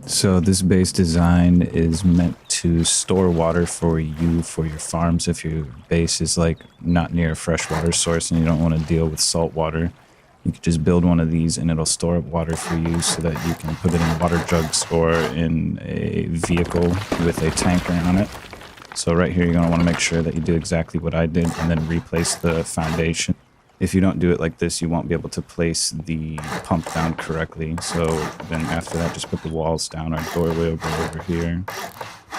So this base design is meant to store water for you for your farms if your base is like not near a freshwater source and you don't want to deal with salt water. You could just build one of these and it'll store up water for you so that you can put it in water jugs or in a vehicle with a tanker on it. So right here you're going to want to make sure that you do exactly what I did and then replace the foundation. If you don't do it like this, you won't be able to place the pump down correctly. So then after that, just put the walls down. Our doorway will go over here.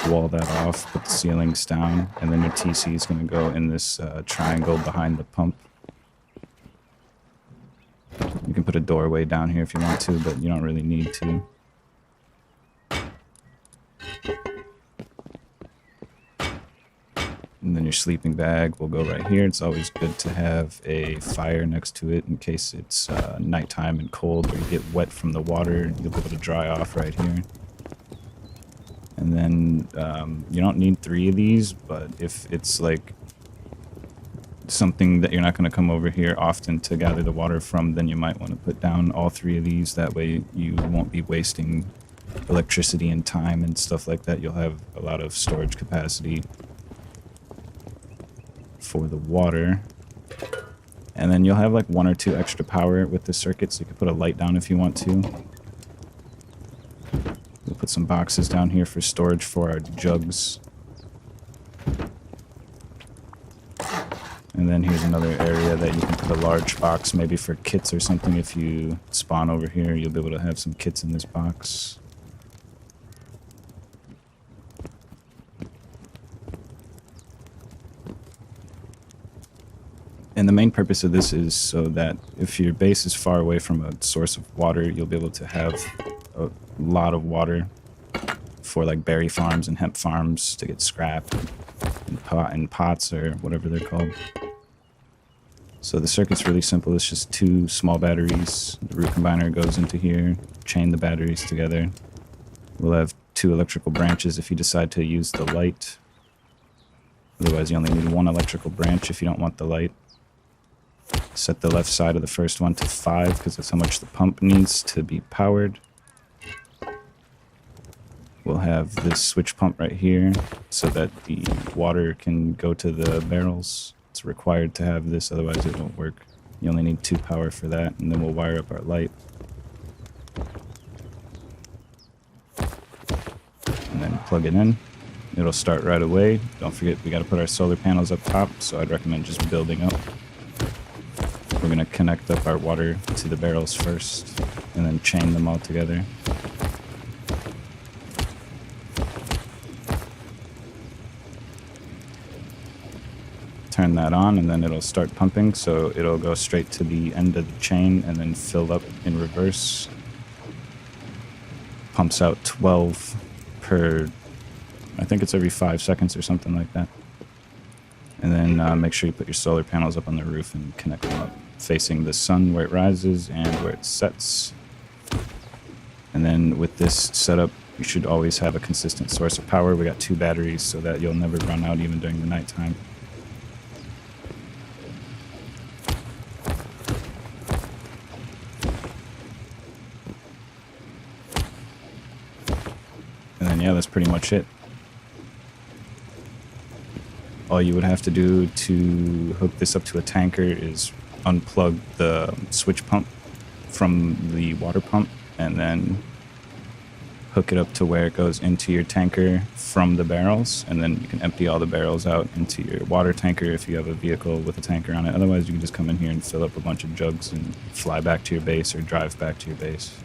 Wall that off, put the ceilings down, and then your TC is going to go in this triangle behind the pump. You can put a doorway down here if you want to, but you don't really need to. And then your sleeping bag will go right here. It's always good to have a fire next to it in case it's nighttime and cold or you get wet from the water. You'll be able to dry off right here. And then you don't need 3 of these, but if it's like something that you're not going to come over here often to gather the water from, then you might want to put down all 3 of these. That way you won't be wasting electricity and time and stuff like that. You'll have a lot of storage capacity for the water. And then you'll have like 1 or 2 extra power with the circuit, so you can put a light down if you want to. We'll put some boxes down here for storage for our jugs. And then here's another area that you can put a large box, maybe for kits or something. If you spawn over here, you'll be able to have some kits in this box. And the main purpose of this is so that if your base is far away from a source of water, you'll be able to have a lot of water for like berry farms and hemp farms to get scrap and pots or whatever they're called. So the circuit's really simple. It's just 2 small batteries. The root combiner goes into here, chain the batteries together. We'll have 2 electrical branches if you decide to use the light. Otherwise, you only need 1 electrical branch if you don't want the light. Set the left side of the first one to 5 because that's how much the pump needs to be powered. We'll have this switch pump right here so that the water can go to the barrels. It's required to have this, otherwise it won't work. You only need 2 power for that, and then we'll wire up our light. And then plug it in. It'll start right away. Don't forget, we got to put our solar panels up top, so I'd recommend just building up. We're going to connect up our water to the barrels first, and then chain them all together. Turn that on, and then it'll start pumping, so it'll go straight to the end of the chain and then fill up in reverse. Pumps out 12 per, I think it's every 5 seconds or something like that. And then make sure you put your solar panels up on the roof and connect them up, facing the sun where it rises and where it sets. And then with this setup, you should always have a consistent source of power. We got 2 batteries so that you'll never run out even during the nighttime. And then yeah, that's pretty much it. All you would have to do to hook this up to a tanker is unplug the switch pump from the water pump and then hook it up to where it goes into your tanker from the barrels, and then you can empty all the barrels out into your water tanker if you have a vehicle with a tanker on it. Otherwise, you can just come in here and fill up a bunch of jugs and fly back to your base or drive back to your base.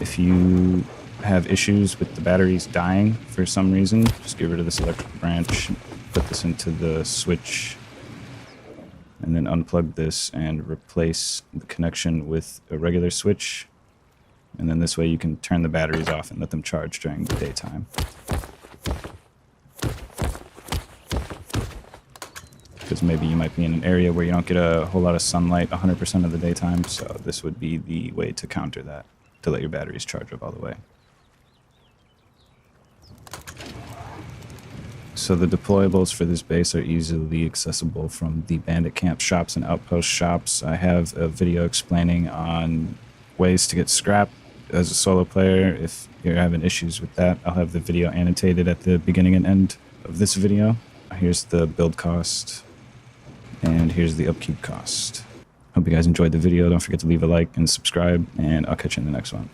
If you have issues with the batteries dying for some reason, just get rid of this electrical branch, put this into the switch, and then unplug this and replace the connection with a regular switch. And then this way you can turn the batteries off and let them charge during the daytime. Because maybe you might be in an area where you don't get a whole lot of sunlight 100% of the daytime, so this would be the way to counter that, to let your batteries charge up all the way. So the deployables for this base are easily accessible from the bandit camp shops and outpost shops. I have a video explaining on ways to get scrap as a solo player. If you're having issues with that, I'll have the video annotated at the beginning and end of this video. Here's the build cost, and here's the upkeep cost. Hope you guys enjoyed the video. Don't forget to leave a like and subscribe, and I'll catch you in the next one.